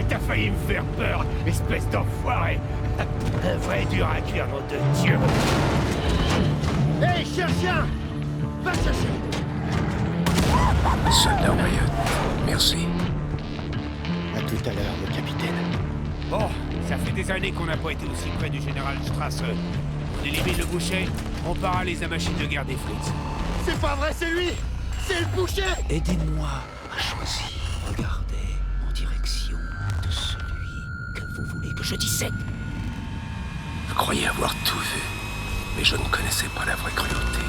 T'as failli me faire peur, espèce d'enfoiré. Un vrai dur à cuire, nom de Dieu. Hey, chien! Va chercher! Soldat Wyatt, merci. À tout à l'heure, mon capitaine. Bon, ça fait des années qu'on n'a pas été aussi près du général Strasse. On élimine le boucher, on paralyse la machine de guerre des Fritz. C'est pas vrai, c'est lui! C'est le boucher! Aidez-moi à choisir. Regardez en direction de celui que vous voulez que je dissèque. Je croyais avoir tout vu, mais je ne connaissais pas la vraie cruauté.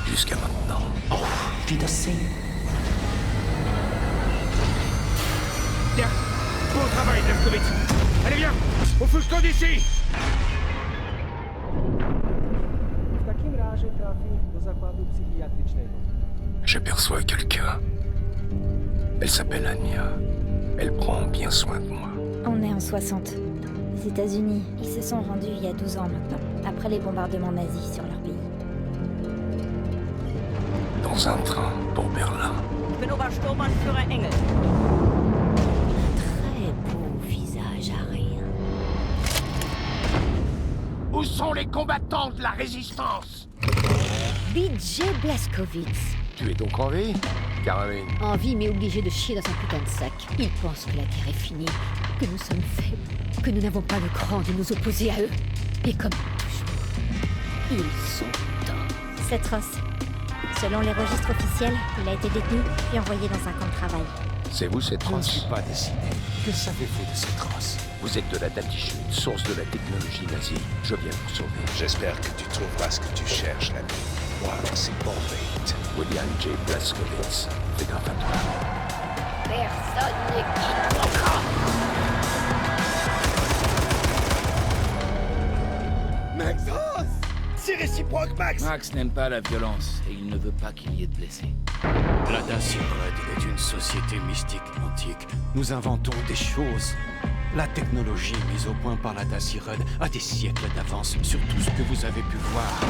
Jusqu'à maintenant. Oh, Wiedersehen. Bien, bon travail, Blazkowicz. Allez, viens, on fout le camp d'ici. W takim razie trafi do zakładu psychiatrycznego. J'aperçois quelqu'un. Elle s'appelle Anya. Elle prend bien soin de moi. On est en 60. Les États-Unis, ils se sont rendus il y a 12 ans maintenant, après les bombardements nazis sur leur pays. Dans un train pour Berlin. Ich bin Obersturmbannführer Engel. Très beau visage arien. Où sont les combattants de la résistance? BJ Blazkowicz. Tu es donc en vie, Caroline? En vie mais obligé de chier dans un putain de sac. Il pense que la guerre est finie, que nous sommes faibles, que nous n'avons pas le cran de nous opposer à eux. Et comme toujours, ils sont dans. C'est Ross. Selon les registres officiels, il a été détenu puis envoyé dans un camp de travail. C'est vous cette Je ne race? suis pas décidé. Que savez-vous de cette race? Vous êtes de la Datichute, source de la technologie nazie. Je viens vous sauver. J'espère que tu trouveras ce que tu cherches, l'ami. Moi, c'est Bombay. William J. Blazkowicz. Fais gaffe à toi. Personne ne quittera. Maxos! C'est réciproque, Max! Max n'aime pas la violence et il ne veut pas qu'il y ait de blessés. La Dacia Red est une société mystique antique. Nous inventons des choses. La technologie mise au point par la Dacia Red a des siècles d'avance sur tout ce que vous avez pu voir.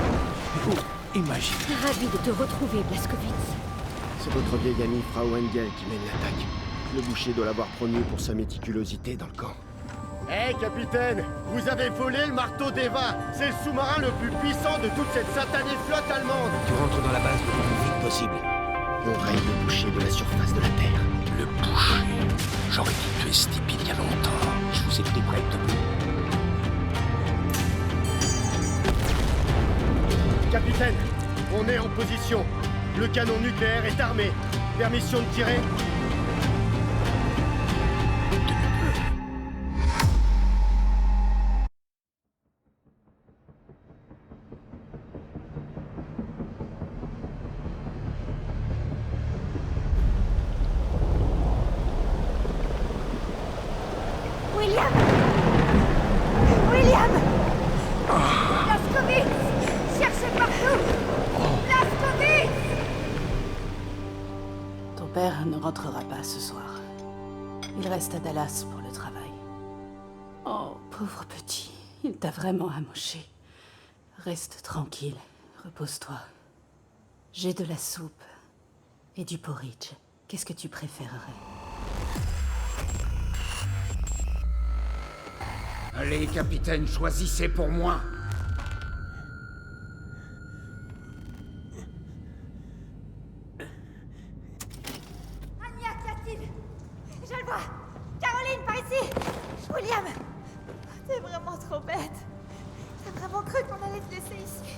Ou imaginer. Ravi de te retrouver, Blazkowicz. C'est votre vieille amie Frau Engel qui mène l'attaque. Le boucher doit l'avoir promu pour sa méticulosité dans le camp. Hé, capitaine! Vous avez volé le marteau d'Eva! C'est le sous-marin le plus puissant de toute cette satanée flotte allemande! Tu rentres dans la base le plus vite possible. On raye le boucher de la surface de la Terre. Le boucher. J'aurais dû tuer ce type il y a longtemps. Je vous ai pris près de vous. Capitaine, on est en position. Le canon nucléaire est armé. Permission de tirer? William! William! Blazkowicz! Cherchez partout! Blazkowicz! Ton père ne rentrera pas ce soir. Il reste à Dallas pour le travail. Oh, pauvre petit, il t'a vraiment amoché. Reste tranquille, repose-toi. J'ai de la soupe et du porridge. Qu'est-ce que tu préférerais? Allez, capitaine, choisissez pour moi. Anya, qu'y a-t-il? Je le vois! Caroline, par ici! William! T'es vraiment trop bête. T'as vraiment cru qu'on allait te laisser ici?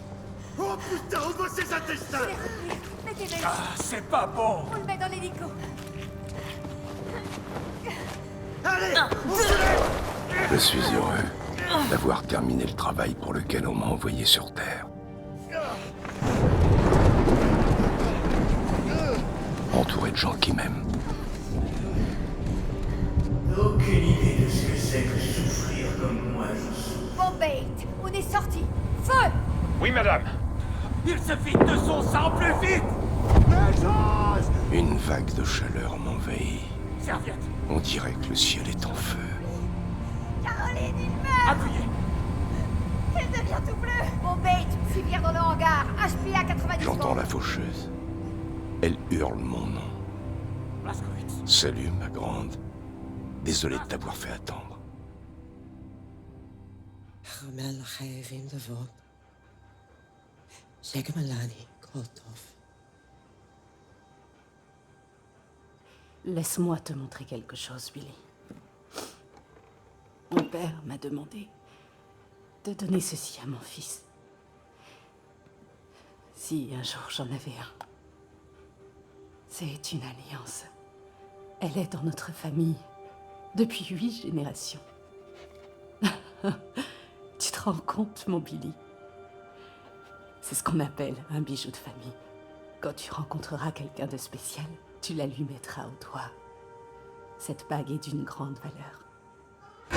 Oh putain, on voit ses intestins! Mettez-le ici. C'est pas bon. On le met dans l'hélico. Allez! On se lève! Je suis heureux d'avoir terminé le travail pour lequel on m'a envoyé sur Terre. Entouré de gens qui m'aiment. Aucune idée de ce que c'est que souffrir comme moi je souffre. Bombay, on est sorti. Feu! Oui, madame. Il se vide de son sang plus vite. Une vague de chaleur m'envahit. Serviette. On dirait que le ciel est en feu. Caroline, il meurt! Appuyez. Elle devient tout bleu! Bombay, civière dans le hangar. HPA 90 J'entends secondes. la faucheuse. Elle hurle mon nom. Blazkowicz. Salut, ma grande. Désolé de t'avoir fait attendre. Ramel Khayrim Devot. Shekmalani Koltov. Laisse-moi te montrer quelque chose, Billy. Mon père m'a demandé de donner ceci à mon fils. Si un jour j'en avais un. C'est une alliance. Elle est dans notre famille depuis 8 générations. Tu te rends compte, mon Billy? C'est ce qu'on appelle un bijou de famille. Quand tu rencontreras quelqu'un de spécial, tu la lui mettras au doigt. Cette bague est d'une grande valeur. Je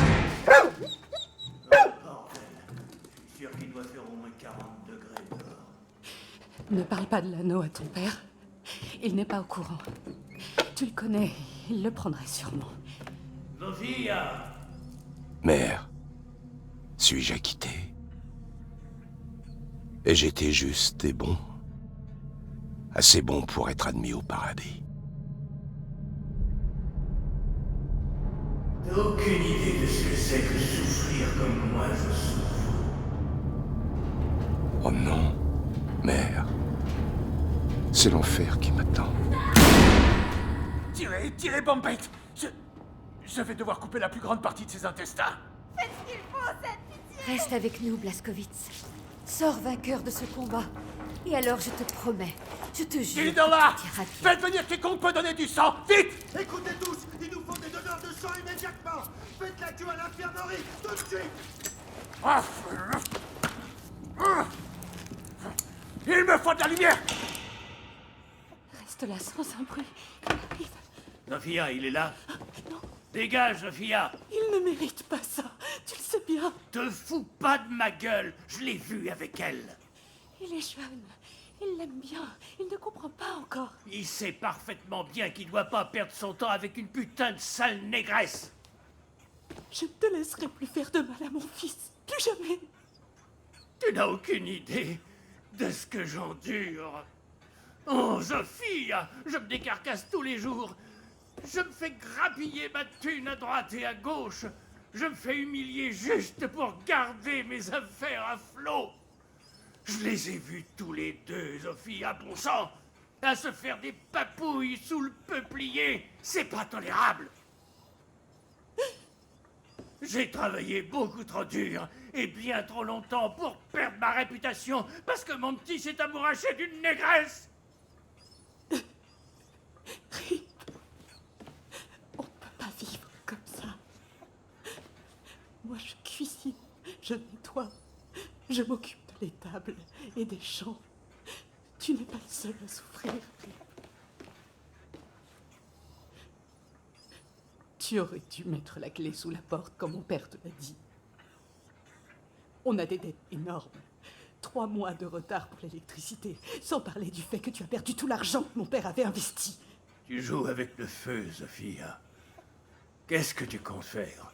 suis sûr qu'il doit faire au moins 40 degrés dehors. Ne parle pas de l'anneau à ton père. Il n'est pas au courant. Tu le connais, il le prendrait sûrement. Sophia! Mère, suis-je acquitté? Et j'étais juste et bon. Assez bon pour être admis au paradis. T'as aucune idée de ce que c'est que souffrir comme moi je souffre. Oh non, mère. C'est l'enfer qui m'attend. Tirez, tirez, Bombay! Je vais devoir couper la plus grande partie de ses intestins. Faites ce qu'il faut, cette pitié! Reste avec nous, Blazkowicz. Sors vainqueur de ce combat. Et alors, je te promets, je te jure... Il est dans là! que tu iras bien. Faites venir quiconque peut donner du sang! Vite! Écoutez tous, il nous faut des donneurs de sang immédiatement. Faites la queue à l'infirmerie, tout de suite. Ah. Il me faut de la lumière! Reste là sans un bruit. Il arrive. Sophia, il est là? Dégage, Sophia! Il ne mérite pas ça. Tu le sais bien. Te fous pas de ma gueule! Je l'ai vu avec elle! Il est jeune. Il l'aime bien. Il ne comprend pas encore. Il sait parfaitement bien qu'il doit pas perdre son temps avec une putain de sale négresse! Je ne te laisserai plus faire de mal à mon fils. Plus jamais. Tu n'as aucune idée de ce que j'endure. Oh, Sophia, je me décarcasse tous les jours. Je me fais grappiller ma thune à droite et à gauche. Je me fais humilier juste pour garder mes affaires à flot. Je les ai vus tous les deux, Sophia, bon sang, à se faire des papouilles sous le peuplier. C'est pas tolérable. J'ai travaillé beaucoup trop dur et bien trop longtemps pour perdre ma réputation parce que mon petit s'est amouraché d'une négresse. On ne peut pas vivre comme ça. Moi, je cuisine, je nettoie, je m'occupe de l'étable et des champs. Tu n'es pas le seul à souffrir. Tu aurais dû mettre la clé sous la porte comme mon père te l'a dit. On a des dettes énormes. 3 mois de retard pour l'électricité, sans parler du fait que tu as perdu tout l'argent que mon père avait investi. Tu joues avec le feu, Sophia. Qu'est-ce que tu comptes faire?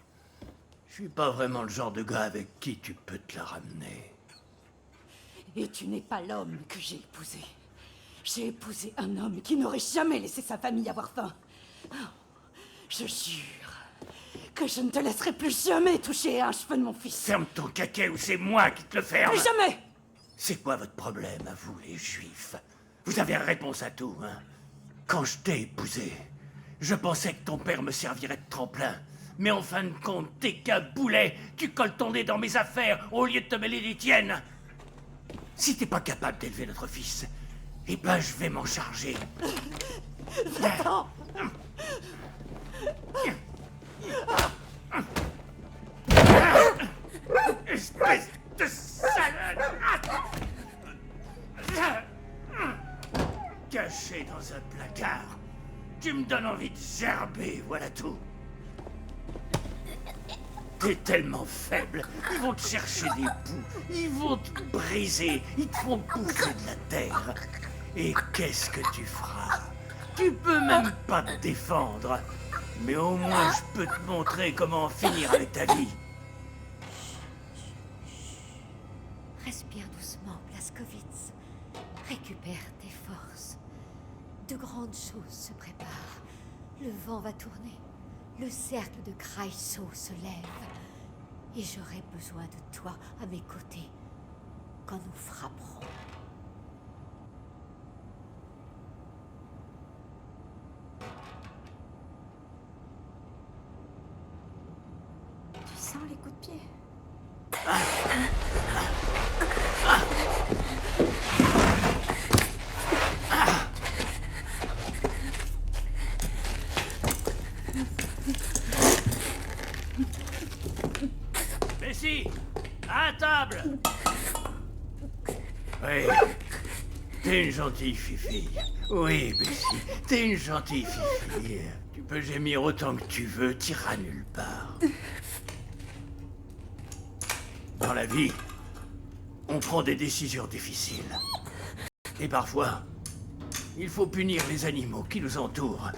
Je suis pas vraiment le genre de gars avec qui tu peux te la ramener. Et tu n'es pas l'homme que j'ai épousé. J'ai épousé un homme qui n'aurait jamais laissé sa famille avoir faim. Oh, je jure que je ne te laisserai plus jamais toucher à un cheveu de mon fils. Ferme ton caquet ou c'est moi qui te le ferme. Plus jamais! C'est quoi votre problème, à vous, les Juifs? Vous avez réponse à tout, hein? Quand je t'ai épousé, je pensais que ton père me servirait de tremplin. Mais en fin de compte, t'es qu'un boulet. Tu colles ton nez dans mes affaires au lieu de te mêler des tiennes. Si t'es pas capable d'élever notre fils, eh ben je vais m'en charger. Va-t'en! Espèce de salade! Caché dans un placard. Tu me donnes envie de gerber, voilà tout. T'es tellement faible, ils vont te chercher des bouts, ils vont te briser, ils te font bouffer de la terre. Et qu'est-ce que tu feras? Tu peux même pas te défendre, mais au moins je peux te montrer comment en finir avec ta vie. Respire doucement, Blazkowicz. Récupère tes forces. De grandes choses se préparent. Le vent va tourner. Le cercle de Kreisau se lève. Et j'aurai besoin de toi à mes côtés quand nous frapperons. Tu sens les coups de pied? Bessie, à table. Oui, t'es une gentille fille. Oui, Bessie, t'es une gentille fille. Tu peux gémir autant que tu veux, t'iras nulle part. Dans la vie, on prend des décisions difficiles. Et parfois, il faut punir les animaux qui nous entourent.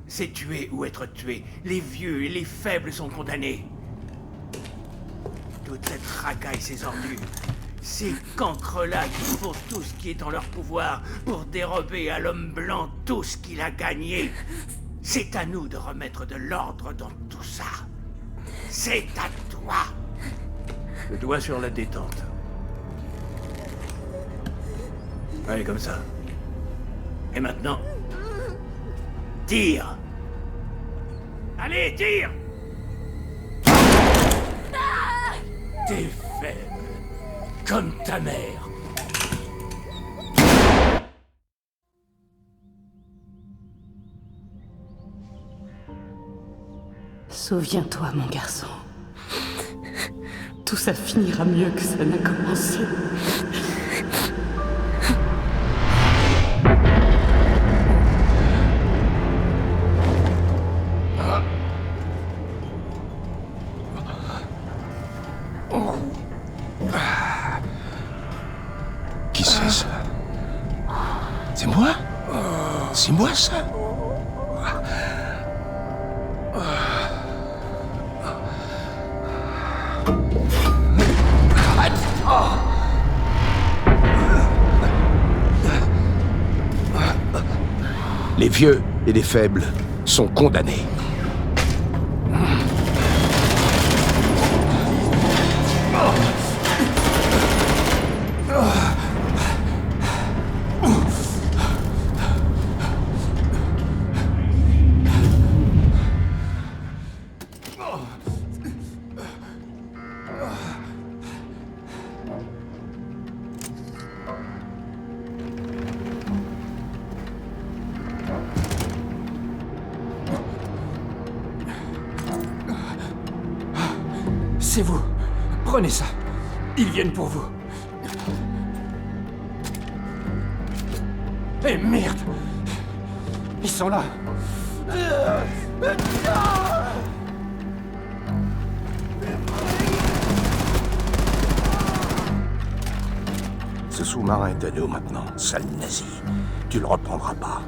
C'est tuer ou être tué. Les vieux et les faibles sont condamnés. Toute cette racaille, ces ordures, ces cancres-là qui font tout ce qui est en leur pouvoir pour dérober à l'homme blanc tout ce qu'il a gagné. C'est à nous de remettre de l'ordre dans tout ça. C'est à toi. Le doigt sur la détente. Allez, comme ça. Et maintenant, tire. Allez, tire. T'es faible, comme ta mère. Souviens-toi, mon garçon. Tout ça finira mieux que ça n'a commencé. Qui c'est ça? C'est moi? C'est moi ça? Les vieux et les faibles sont condamnés. C'est vous. Prenez ça. Ils viennent pour vous. Eh merde! Ils sont là. Ce sous-marin est à nous maintenant, sale nazi. Tu le reprendras pas.